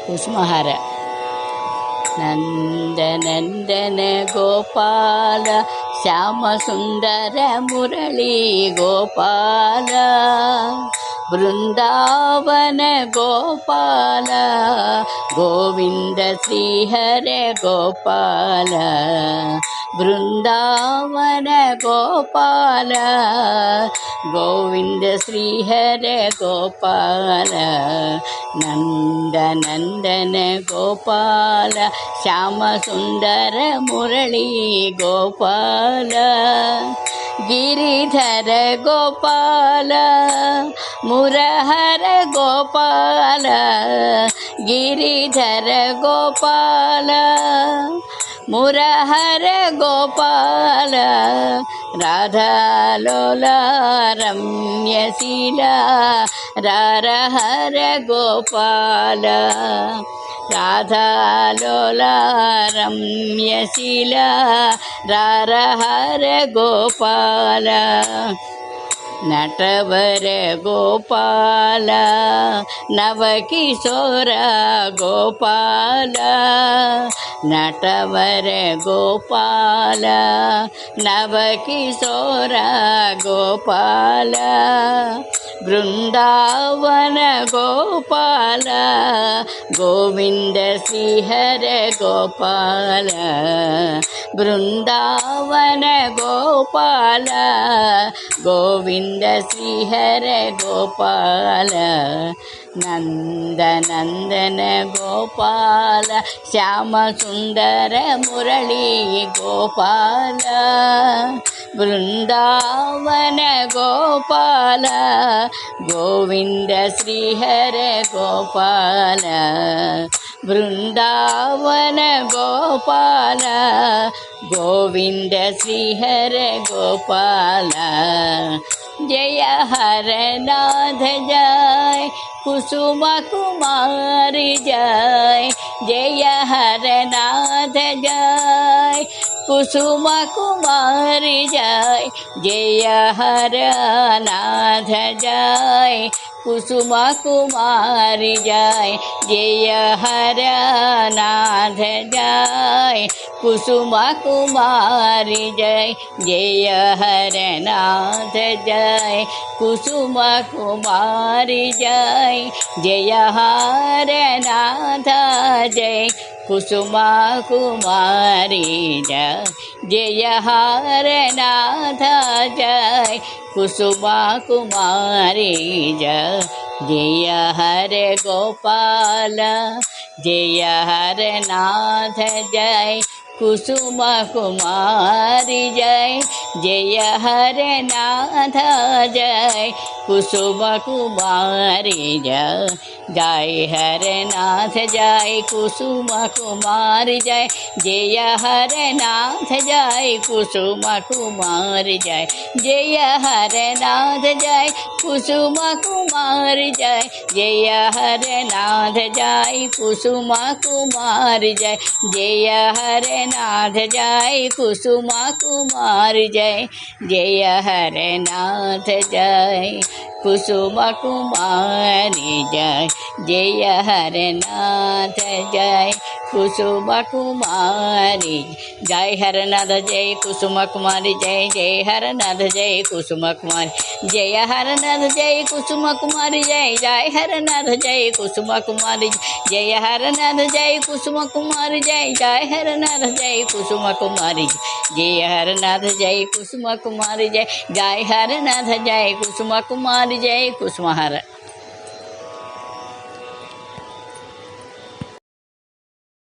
ಕುಸುಮಹಾರ. ನಂದನಂದನ ಗೋಪಾಲ ಶ್ಯಾಮ ಸುಂದರ ಮುರಳಿ ಗೋಪಾಲ, ಬೃಂದಾವನ ಗೋಪಾಲ ಗೋವಿಂದ ಶ್ರೀಹರೆ ಗೋಪಾಲ, ಬೃಂದಾವನ ಗೋಪಾಲ ಗೋವಿಂದ ಶ್ರೀಹರೆ ಗೋಪಾಲ. ನಂದನಂದನ ಗೋಪಾಲ ಶ್ಯಾಮ ಸುಂದರ ಮುರಳಿ ಗೋಪಾಲ, ಗಿರಿಧರ ಗೋಪಾಲ ಮುರಹರ ಗೋಪಾಲ, ಗಿರಿಧರ ಗೋಪಾಲ ಮುರಹರ ಗೋಪಾಲ, ರಾಧಾಲೋಲ ರಮ್ಯಶೀಲ ರಾರಹರ ಗೋಪಾಲ, ರಾಧಾಲೋಲ ರಮ್ಯಶೀಲ ರಾರಹರ ಗೋಪಾಲ. ನಟವರ ಗೋಪಾಲ ನವಕಿಶೋರ ಗೋಪಾಲ, ನಟವರ ಗೋಪಾಲ ನವಕಿಶೋರ ಗೋಪಾಲ, ಬೃಂದಾವನ ಗೋಪಾಲ ಗೋವಿಂದ ಶ್ರೀಹರ ಗೋಪಾಲ, ಬೃಂದಾವನ ಗೋಪಾಲ ಗೋವಿಂದ ಶ್ರೀಹರ ಗೋಪಾಲ. ನಂದನಂದನ ಗೋಪಾಲ ಶ್ಯಾಮ ಸುಂದರ ಮುರಳಿ ಗೋಪಾಲ, ಬೃಂದಾವನ ಗೋಪಾಲ ಗೋವಿಂದ ಶ್ರೀಹರ ಗೋಪಾಲ, ಬೃಂದಾವನ ಗೋಪಾಲ ಗೋವಿಂದ ಶ್ರೀಹರ ಗೋಪಾಲ. ಜಯ ಹರನಾಥ ಜಯ ಕುಸುಮ ಕುಮಾರಿ ಜಯ, ಜಯ ಹರನಾಥ ಜಯ ಕುಸುಮ ಕುಮಾರಿ ಜಯ, ಜಯ ಹರನಾಥ ಜಯ ಕುಸುಮ ಕುಮಾರಿ ಜಯ, ಜಯ ಹರನಾಥ ಜಯ ಕುಸುಮ ಕುಮಾರಿ ಜಯ, ಜಯ ಹರನಾಥ ಜಯ ಕುಸುಮ ಕುಮಾರಿ ಜಯ, ಜಯ ಹರನಾಥ ಜಯ ಕುಸುಮ ಕುಮಾರಿ ಜಯ, ಜಯ ಹರನಾಥ ಜಯ ಕುಸುಮ ಕುಮಾರಿ ಜಯ, ಜಯ ಹರ ಗೋಪಾಲ ಜಯ ಹರನಾಥ ಜಯ ಕುಸುಮ ಕುಮಾರಿ ಜಯ, ಜಯ ಹರನಾಥ ಜಯ ಕುಸುಮ ಕುಮಾರಿ ಜಯ, जय हरनाथ जय कुसुम कुमार जय, जय हरनाथ जय कुसुम कुमार जय, जय हरनाथ जय कुसुम कुमार जय, जय हरनाथ जय कुसुम कुमार जय, जय हरनाथ जय कुसुम कुमार जय, जय हरनाथ जय कुसुम कुमारी जय, जय हरनाथ जय कुसुम कुमारी जय, हरनाथ जय कुसुम कुमारी जय, जय हरनाथ जय कुसुम कुमारी, जय हरनाथ जय कुसुम कुमारी जय, जय हरनाथ जय कुसुम कुमारी, जय हरनाथ जय कुसुम कुमारी जय, जय हरनाथ जय कुसुम कुमारी, जय हरनाथ जय कुसुम कुमारी जय, जय हरनाथ जय कुसुम कुमारी जय कुसुमहार.